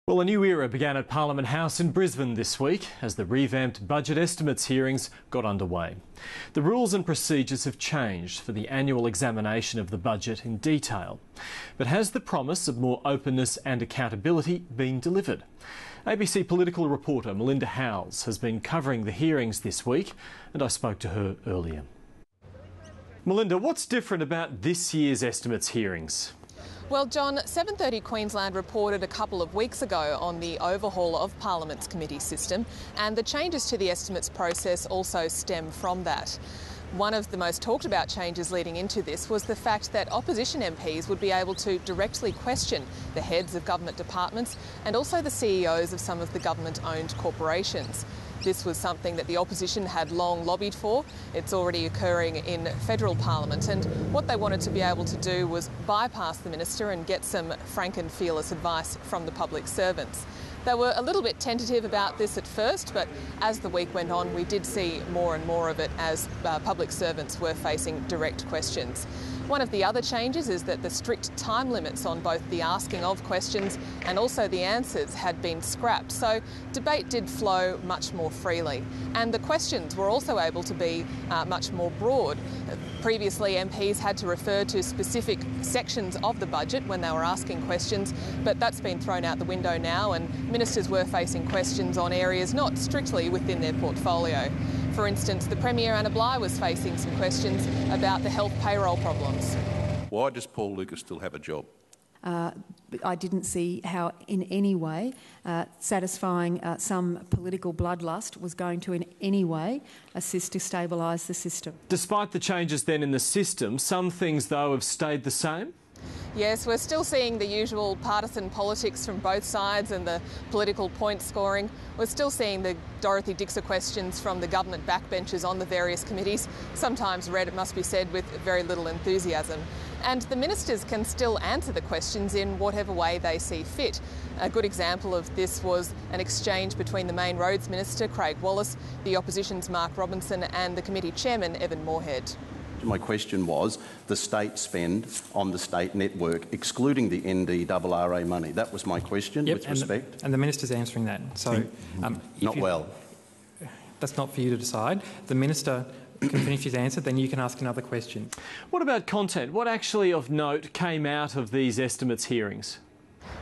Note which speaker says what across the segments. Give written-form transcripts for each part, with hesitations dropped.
Speaker 1: Well, a new era began at Parliament House in Brisbane this week as the revamped budget estimates hearings got underway. The rules and procedures have changed for the annual examination of the budget in detail. But has the promise of more openness and accountability been delivered? ABC political reporter Melinda Howes has been covering the hearings this week, and I spoke to her earlier. Melinda, what's different about this year's estimates hearings?
Speaker 2: Well, John, 7:30 Queensland reported a couple of weeks ago on the overhaul of Parliament's committee system, and the changes to the estimates process also stem from that. One of the most talked about changes leading into this was the fact that opposition MPs would be able to directly question the heads of government departments and also the CEOs of some of the government-owned corporations. This was something that the opposition had long lobbied for. It's already occurring in federal parliament, and what they wanted to be able to do was bypass the minister and get some frank and fearless advice from the public servants. They were a little bit tentative about this at first, but as the week went on, we did see more and more of it as public servants were facing direct questions. One of the other changes is that the strict time limits on both the asking of questions and also the answers had been scrapped, so debate did flow much more freely. And the questions were also able to be much more broad. Previously, MPs had to refer to specific sections of the budget when they were asking questions, but that's been thrown out the window now, and ministers were facing questions on areas not strictly within their portfolio. For instance, the Premier Anna Bligh was facing some questions about the health payroll problems.
Speaker 3: Why does Paul Lucas still have a job?
Speaker 4: I didn't see how in any way satisfying some political bloodlust was going to in any way assist to stabilise the system.
Speaker 1: Despite the changes then in the system, some things though have stayed the same?
Speaker 2: Yes, we're still seeing the usual partisan politics from both sides and the political point scoring. We're still seeing the Dorothy Dixer questions from the government backbenchers on the various committees, sometimes read, it must be said, with very little enthusiasm. And the ministers can still answer the questions in whatever way they see fit. A good example of this was an exchange between the Main Roads Minister, Craig Wallace, the Opposition's Mark Robinson and the committee chairman, Evan Moorhead.
Speaker 3: My question was the state spend on the state network, excluding the NDRRA money. That was my question, with respect.
Speaker 5: And the minister's answering that. So,
Speaker 3: not well.
Speaker 5: That's not for you to decide. The minister can finish his answer, then you can ask another question.
Speaker 1: What about content? What actually of note came out of these estimates hearings?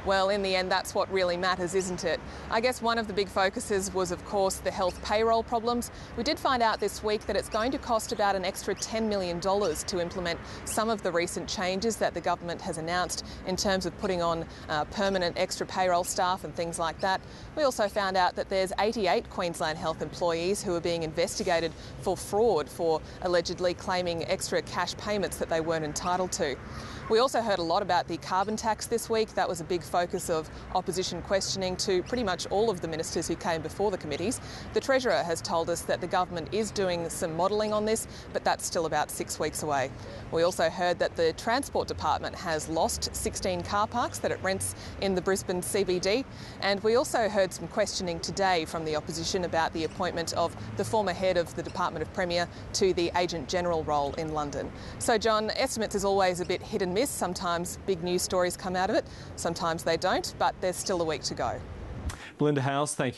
Speaker 2: Well, in the end, that's what really matters, isn't it? I guess one of the big focuses was, of course, the health payroll problems. We did find out this week that it's going to cost about an extra $10 million to implement some of the recent changes that the government has announced in terms of putting on permanent extra payroll staff and things like that. We also found out that there's 88 Queensland Health employees who are being investigated for fraud for allegedly claiming extra cash payments that they weren't entitled to. We also heard a lot about the carbon tax this week. That was a big focus of opposition questioning to pretty much all of the ministers who came before the committees. The Treasurer has told us that the government is doing some modelling on this, but that's still about 6 weeks away. We also heard that the Transport Department has lost 16 car parks that it rents in the Brisbane CBD. And we also heard some questioning today from the opposition about the appointment of the former head of the Department of Premier to the Agent General role in London. So, John, estimates is always a bit hit and miss. Sometimes big news stories come out of it, sometimes they don't, but there's still a week to go.
Speaker 1: Melinda Howes, thank you.